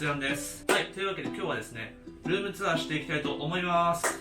松山です。はい、というわけで今日はですね、ルームツアーしていきたいと思います。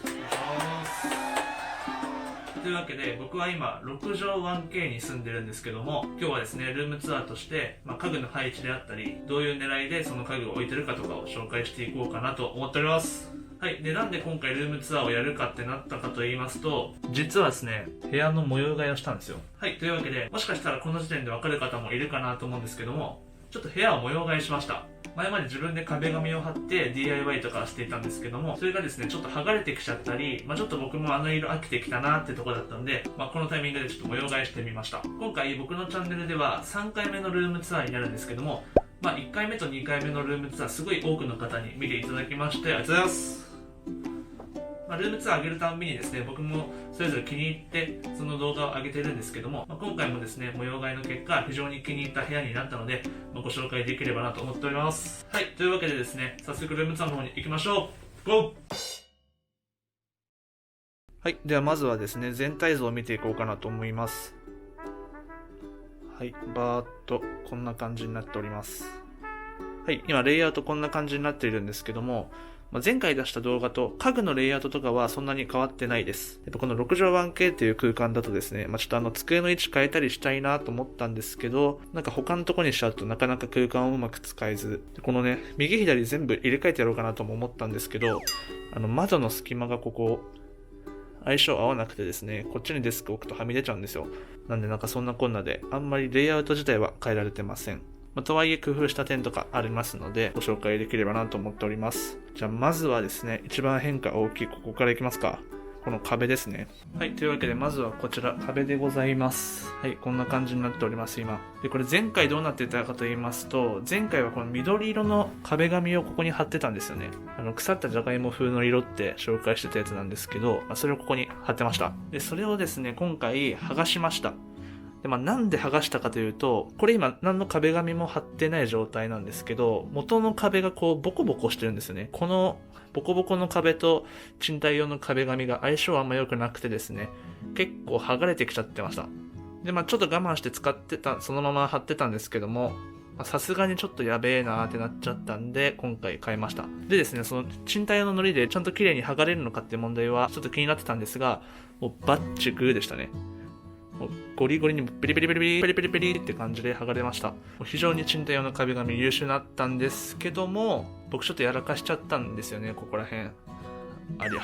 というわけで僕は今6畳 1K に住んでるんですけども、今日はですねルームツアーとして、家具の配置であったりどういう狙いでその家具を置いてるかとかを紹介していこうかなと思っております。はい。で、なんで今回ルームツアーをやるかってなったかと言いますと、実はですね、部屋の模様替えをしたんですよ。はい。というわけで、もしかしたらこの時点でわかる方もいるかなと思うんですけども、ちょっと部屋を模様替えしました。前まで自分で壁紙を貼って DIY とかしていたんですけども、それがですね、ちょっと剥がれてきちゃったり、ちょっと僕もあの色飽きてきたなってとこだったんで、このタイミングでちょっと模様替えしてみました。今回僕のチャンネルでは3回目のルームツアーになるんですけども、1回目と2回目のルームツアーすごい多くの方に見ていただきましてありがとうございます。ルームツアー上げるたんびにですね、僕もそれぞれ気に入ってその動画を上げてるんですけども、今回もですね、模様替えの結果非常に気に入った部屋になったので、ご紹介できればなと思っております。はい、というわけでですね、早速ルームツアーの方に行きましょう。ゴー！はい、ではまずはですね、全体像を見ていこうかなと思います。はい、バーっとこんな感じになっております。はい、今レイアウトこんな感じになっているんですけども、前回出した動画と家具のレイアウトとかはそんなに変わってないです。やっぱこの6畳 1K っていう空間だとですね、ちょっと机の位置変えたりしたいなと思ったんですけど、他のとこにしちゃうとなかなか空間をうまく使えず、このね、右左全部入れ替えてやろうかなとも思ったんですけど、窓の隙間がここ、相性合わなくてですね、こっちにデスク置くとはみ出ちゃうんですよ。なんでそんなこんなで、あんまりレイアウト自体は変えられてません。とはいえ工夫した点とかありますのでご紹介できればなと思っております。じゃあまずはですね、一番変化大きいここからいきますか。この壁ですね。はい、というわけでまずはこちら壁でございます。はい、こんな感じになっております今。で、これ前回どうなってたかと言いますと、前回はこの緑色の壁紙をここに貼ってたんですよね。腐ったじゃがいも風の色って紹介してたやつなんですけど、それをここに貼ってました。で、それをですね、今回剥がしました。で、なんで剥がしたかというと、これ今何の壁紙も貼ってない状態なんですけど、元の壁がこうボコボコしてるんですよね。このボコボコの壁と賃貸用の壁紙が相性あんま良くなくてですね、結構剥がれてきちゃってました。で、ちょっと我慢して使ってた、そのまま貼ってたんですけども、さすがにちょっとやべえなーってなっちゃったんで、今回買いました。でですね、その賃貸用の糊でちゃんと綺麗に剥がれるのかっていう問題はちょっと気になってたんですが、もうバッチグーでしたね。ゴリゴリにペリペリペリペリペリペリペリって感じで剥がれました。非常に賃貸用の壁紙優秀になったんですけども、僕ちょっとやらかしちゃったんですよね、ここら辺。あり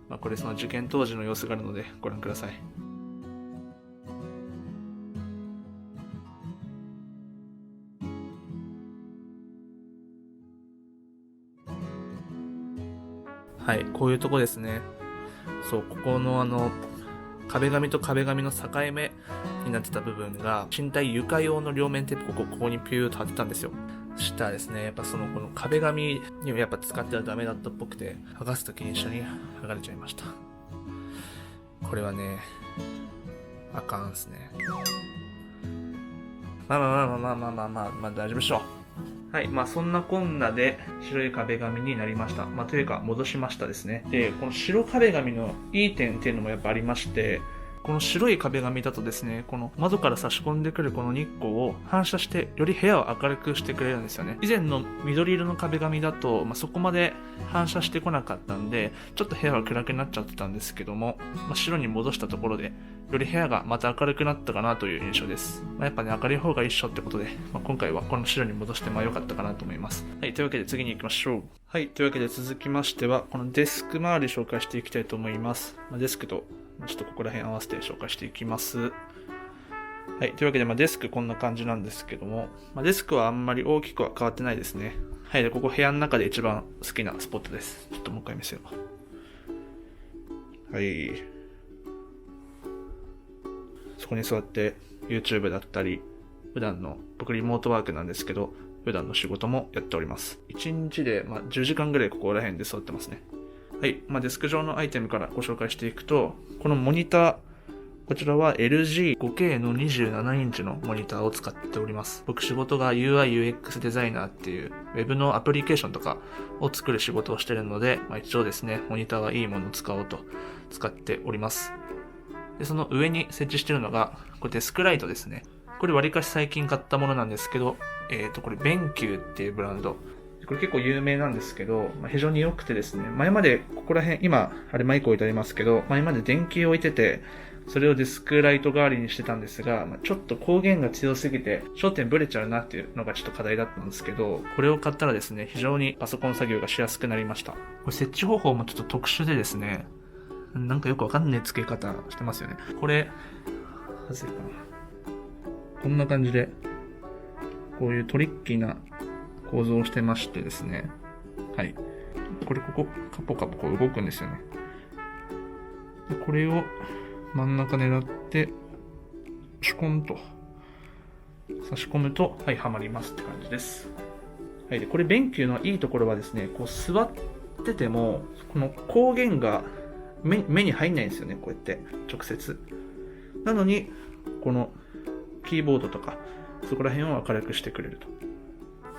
ゃ。これその受験当時の様子があるのでご覧ください。はい、こういうとこですね。そう、ここの壁紙と壁紙の境目になってた部分が、賃貸床用の両面テープここにピューと貼ってたんですよ。そしたらですね、やっぱこの壁紙にはやっぱ使ってはダメだったっぽくて、剥がすときに一緒に剥がれちゃいました。これはね、あかんすね。大丈夫でしょう。はい、そんなこんなで白い壁紙になりました。というか戻しましたですね。で、この白壁紙のいい点っていうのもやっぱありまして、この白い壁紙だとですね、この窓から差し込んでくるこの日光を反射してより部屋を明るくしてくれるんですよね。以前の緑色の壁紙だと、そこまで反射してこなかったんで、ちょっと部屋は暗くなっちゃってたんですけども、白に戻したところでより部屋がまた明るくなったかなという印象です。やっぱね、明るい方が一緒ってことで、今回はこの白に戻して良かったかなと思います。はい、というわけで次に行きましょう。はい、というわけで続きましては、このデスク周り紹介していきたいと思います。デスクとちょっとここら辺合わせて紹介していきます。はい、というわけでデスクこんな感じなんですけども、デスクはあんまり大きくは変わってないですね。はい、で、ここ部屋の中で一番好きなスポットです。ちょっともう一回見せよう。はい。そこに座って YouTube だったり、普段の、僕リモートワークなんですけど、普段の仕事もやっております。1日で10時間ぐらいここら辺で座ってますね。はい、デスク上のアイテムからご紹介していくと、このモニター、こちらは LG5K の27インチのモニターを使っております。僕仕事が UI/UX デザイナーっていう Web のアプリケーションとかを作る仕事をしているので、一応ですね、モニターはいいものを使おうと使っております。で、その上に設置しているのが、これデスクライトですね。これ割かし最近買ったものなんですけど、これ、ベンキューっていうブランド。これ結構有名なんですけど、非常に良くてですね、前までここら辺、今、あれマイク置いてありますけど、前まで電球置いてて、それをデスクライト代わりにしてたんですが、ちょっと光源が強すぎて、焦点ブレちゃうなっていうのがちょっと課題だったんですけど、これを買ったらですね、非常にパソコン作業がしやすくなりました。これ設置方法もちょっと特殊でですね、なんかよくわかんない付け方してますよね。これ、はずいかな。こんな感じで、こういうトリッキーな構造をしてましてですね。はい。これここ、カポカポこう動くんですよね。で、これを真ん中狙って、シュコンと差し込むと、はい、はまりますって感じです。はい。で、これ、ベンキューのいいところはですね、こう座ってても、この光源が目に入んないんですよね、こうやって、直接。なのに、このキーボードとか、そこら辺を明るくしてくれると。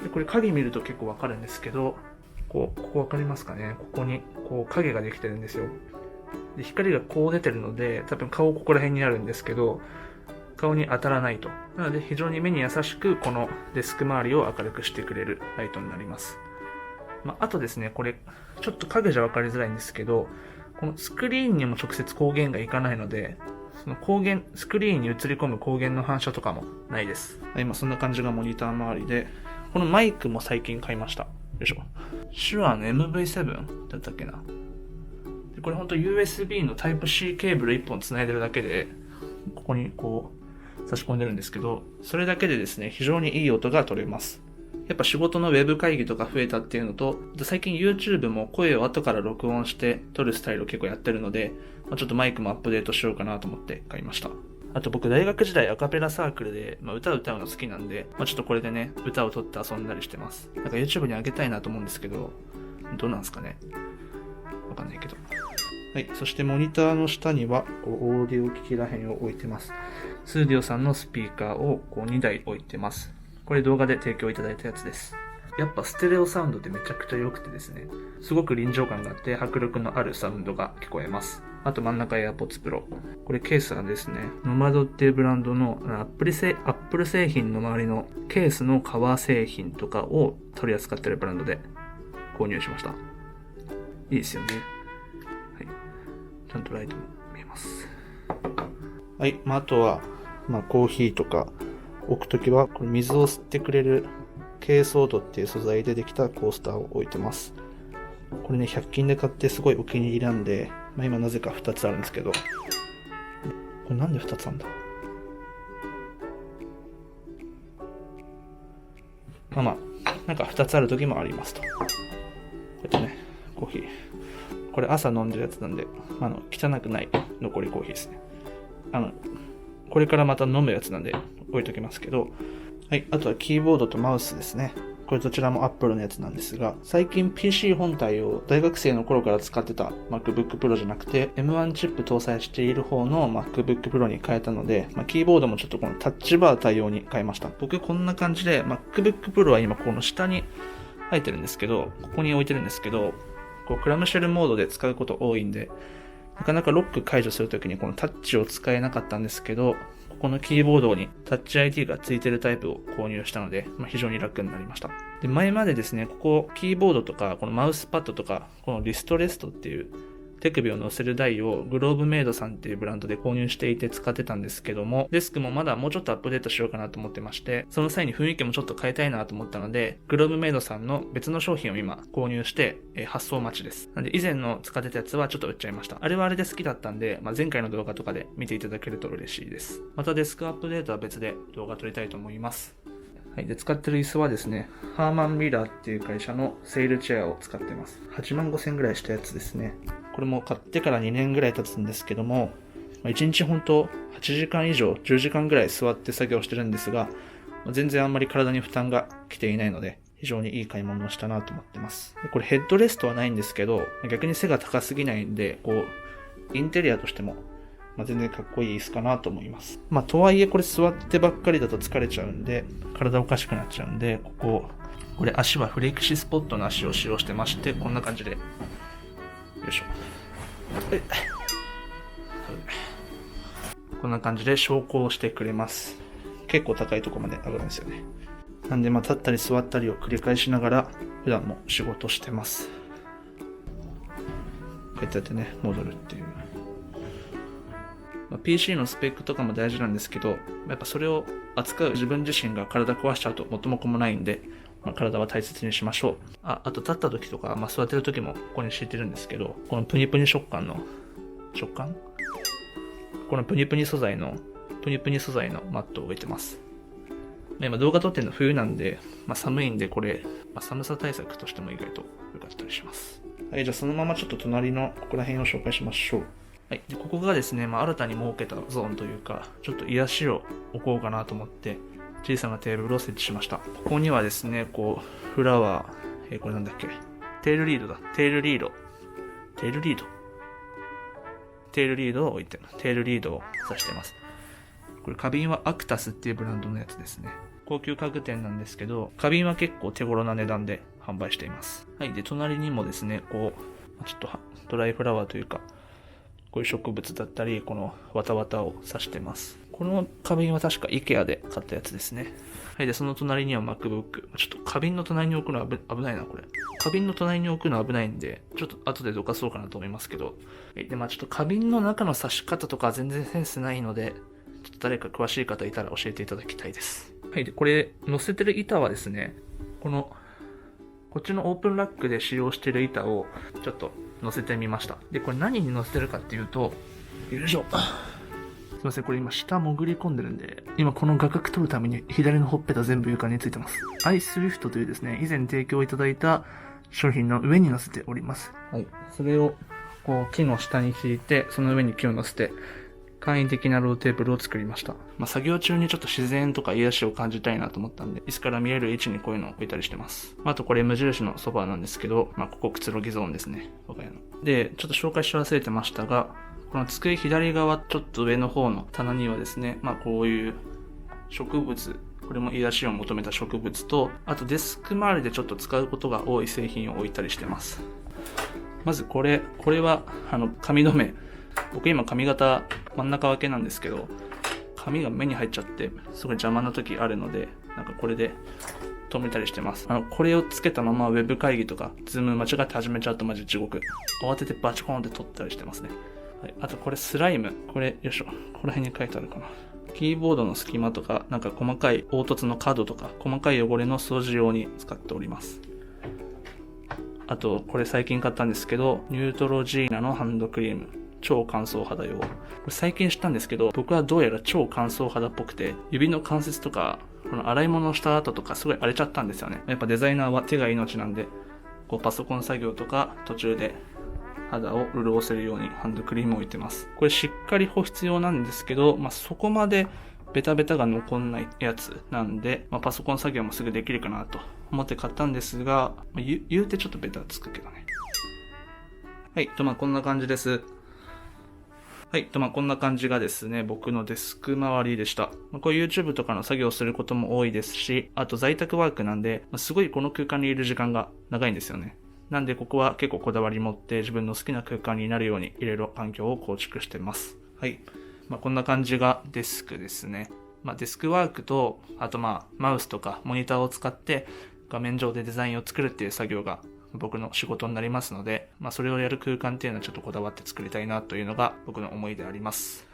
で、これ影見ると結構わかるんですけど、ここわかりますかね？ここに、こう影ができてるんですよ。で、光がこう出てるので、多分顔ここら辺になるんですけど、顔に当たらないと。なので非常に目に優しく、このデスク周りを明るくしてくれるライトになります。あとですね、これ、ちょっと影じゃわかりづらいんですけど、このスクリーンにも直接光源がいかないので、その光源、スクリーンに映り込む光源の反射とかもないです。今そんな感じがモニター周りで、このマイクも最近買いました。よいしょ。手話の MV7 だったっけな。でこれほんと USB の Type-C ケーブル1本繋いでるだけで、ここにこう差し込んでるんですけど、それだけでですね、非常にいい音が取れます。やっぱ仕事のウェブ会議とか増えたっていうのと、最近 YouTube も声を後から録音して撮るスタイルを結構やってるので、ちょっとマイクもアップデートしようかなと思って買いました。あと僕大学時代アカペラサークルで、歌を歌うの好きなんで、ちょっとこれでね、歌を撮って遊んだりしてます。なんか YouTube に上げたいなと思うんですけど、どうなんですかね？わかんないけど。はい。そしてモニターの下には、オーディオ機器ら辺を置いてます。スーディオさんのスピーカーを2台置いてます。これ動画で提供いただいたやつです。やっぱステレオサウンドってめちゃくちゃ良くてですね、すごく臨場感があって迫力のあるサウンドが聞こえます。あと真ん中 AirPods Pro。これケースはですね、ノマドっていうブランドのアップル製品の周りのケースの革製品とかを取り扱っているブランドで購入しました。いいですよね。はい。ちゃんとライトも見えます。はい。あとは、コーヒーとか置くときは、これ水を吸ってくれる珪藻土っていう素材でできたコースターを置いてます。これね、100均で買ってすごいお気に入りなんで、今なぜか2つあるんですけど、これなんで2つあるんだ？なんか2つある時もありますと。こうやってね、コーヒー。これ朝飲んでるやつなんで、汚くない残りコーヒーですね。これからまた飲むやつなんで置いときますけど、はい。あとはキーボードとマウスですね。これどちらも Apple のやつなんですが、最近 PC 本体を大学生の頃から使ってた MacBook Pro じゃなくて M1 チップ搭載している方の MacBook Pro に変えたので、キーボードもちょっとこのタッチバー対応に変えました。僕こんな感じで MacBook Pro は今この下に入ってるんですけど、ここに置いてるんですけど、クラムシェルモードで使うこと多いんで、なかなかロック解除するときにこのタッチを使えなかったんですけど、このキーボードにタッチ ID がついてるタイプを購入したので、非常に楽になりました。で、前までですね、キーボードとか、このマウスパッドとか、このリストレストっていう手首を乗せる台をグローブメイドさんっていうブランドで購入していて使ってたんですけども、デスクもまだもうちょっとアップデートしようかなと思ってまして、その際に雰囲気もちょっと変えたいなと思ったので、グローブメイドさんの別の商品を今購入して、発送待ちです。なんで以前の使ってたやつはちょっと売っちゃいました。あれはあれで好きだったんで、前回の動画とかで見ていただけると嬉しいです。またデスクアップデートは別で動画撮りたいと思います。はい。で、使ってる椅子はですね、ハーマンミラーっていう会社のセールチェアを使ってます。85,000ぐらいしたやつですね。これも買ってから2年ぐらい経つんですけども、1日本当8時間以上、10時間ぐらい座って作業してるんですが、全然あんまり体に負担が来ていないので、非常にいい買い物をしたなと思ってます。これヘッドレストはないんですけど、逆に背が高すぎないんで、インテリアとしても、全然かっこいい椅子かなと思います。とはいえこれ座ってばっかりだと疲れちゃうんで、体おかしくなっちゃうんで、これ足はフレキシスポットの足を使用してまして、こんな感じで、よいしょ。こんな感じで昇降してくれます。結構高いところまで上がるんですよね。なんで立ったり座ったりを繰り返しながら普段も仕事してます。こうやってね、戻るっていう。PC のスペックとかも大事なんですけど、やっぱそれを扱う自分自身が体壊しちゃうと元も子もないんで、体は大切にしましょう。あと立った時とか、座ってる時もここに敷いてるんですけど、このプニプニ食感このプニプニ素材のマットを置いてます。今動画撮ってるの冬なんで、寒いんでこれ、寒さ対策としても意外と良かったりします。はい、じゃあそのままちょっと隣のここら辺を紹介しましょう。はい、でここがですね、新たに設けたゾーンというか、ちょっと癒しを置こうかなと思って、小さなテーブルを設置しました。ここにはですね、フラワー、これなんだっけ、テールリードを置いて、テールリードを挿してます。これ花瓶はアクタスっていうブランドのやつですね。高級家具店なんですけど、花瓶は結構手頃な値段で販売しています。はい、で隣にもですね、ちょっとドライフラワーというか、こういう植物だったり、このわたわたを挿してます。この花瓶は確か IKEA で買ったやつですね。はい、でその隣には MacBook。ちょっと花瓶の隣に置くのは危ないな、これ。花瓶の隣に置くのは危ないんで、ちょっと後でどかそうかなと思いますけど。で、ちょっと花瓶の中の挿し方とか全然センスないので、ちょっと誰か詳しい方いたら教えていただきたいです。はい、で、これ、乗せてる板はですね、こっちのオープンラックで使用している板をちょっと乗せてみました。で、これ何に乗せてるかっていうと、よいしょ。すいません、これ今下潜り込んでるんで、今この画角撮るために左のほっぺた全部床についてます。アイスリフトというですね、以前提供いただいた商品の上に乗せております。はい。それを木の下に敷いて、その上に木を乗せて、簡易的なローテーブルを作りました。作業中にちょっと自然とか癒しを感じたいなと思ったんで、椅子から見える位置にこういうのを置いたりしてます。あとこれ無印のソファーなんですけど、ここくつろぎゾーンですね。我が家の。で、ちょっと紹介し忘れてましたが、この机左側ちょっと上の方の棚にはですね、こういう植物、これも癒しを求めた植物と、あとデスク周りでちょっと使うことが多い製品を置いたりしてます。まずこれは髪留め。僕今髪型真ん中分けなんですけど、髪が目に入っちゃってすごい邪魔な時あるので、これで止めたりしてます。これをつけたままウェブ会議とかズーム間違って始めちゃうとマジ地獄。慌ててバチコーンって取ったりしてますね。はい、あとこれスライム。これよいしょ、この辺に書いてあるかな。キーボードの隙間とか細かい凹凸の角とか細かい汚れの掃除用に使っております。あとこれ最近買ったんですけど、ニュートロジーナのハンドクリーム。超乾燥肌用。これ最近知ったんですけど、僕はどうやら超乾燥肌っぽくて、指の関節とか、この洗い物をした後とかすごい荒れちゃったんですよね。やっぱデザイナーは手が命なんで、パソコン作業とか途中で肌を潤せるようにハンドクリームを置いてます。これしっかり保湿用なんですけど、そこまでベタベタが残んないやつなんで、パソコン作業もすぐできるかなと思って買ったんですが、言うてちょっとベタつくけどね。はい、こんな感じです。はい。こんな感じがですね、僕のデスク周りでした。こういう YouTube とかの作業をすることも多いですし、あと在宅ワークなんで、すごいこの空間にいる時間が長いんですよね。なんでここは結構こだわり持って自分の好きな空間になるようにいろいろ環境を構築してます。はい。こんな感じがデスクですね。デスクワークと、あとマウスとかモニターを使って画面上でデザインを作るっていう作業が僕の仕事になりますので、それをやる空間っていうのはちょっとこだわって作りたいなというのが僕の思いであります。